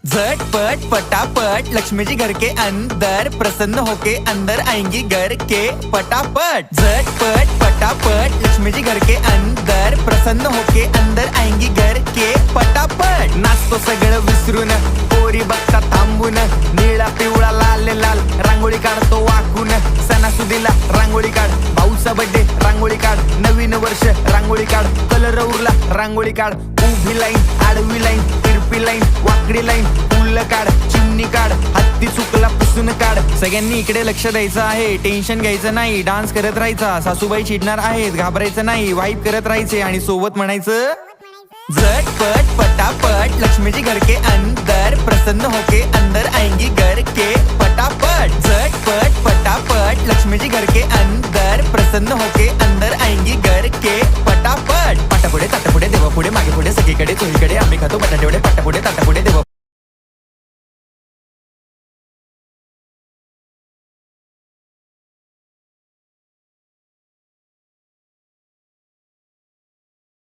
झटपट फटाफट लक्ष्मी जी घर के अंदर प्रसन्न होके अंदर आएंगी घर के फटाफट। झटपट फटाफट लक्ष्मी जी घर के अंदर प्रसन्न होके अंदर आएंगी घर के फटाफट। नाचतो सगळं विसरून पोरी बघता थांबून निळा पिवळा लाल लाल रांगोळी काढतो वाकून। सणासुदीला रांगोळी काढ, भाऊचा बर्थडे रांगोळी काढ, नवीन वर्ष रांगोळी काढ, कलर उरला रांगोळी काढ, उभी लाईन आडवी लाईन तिरपी लाईन वाकडी लाईन फुल काढ, चिमणी काढ, हत्ती चुकला पुसून काढ। सगळ्यांनी इकडे लक्ष द्यायचं आहे, टेन्शन घ्यायचं नाही, डान्स करत राहायचा। सासूबाई चिडणार आहेत, घाबरायचं नाही, वाईप करत राहायचे आणि सोबत म्हणायचं झटपट फटाफट लक्ष्मी जी घर के अंदर प्रसन्न होके अंदर आएंगी घर के फटाफट। झटपट फटाफट लक्ष्मी जी घर के अंदर प्रसन्न होके अंदर आएंगी घर के फटाफट। पाटापुढे ताटापुढे देवापुढे मागे पुढे सगळीकडे चोहीकडे आम्ही खातो बटाटेवडे पाटापुढे ताटापुढे देवा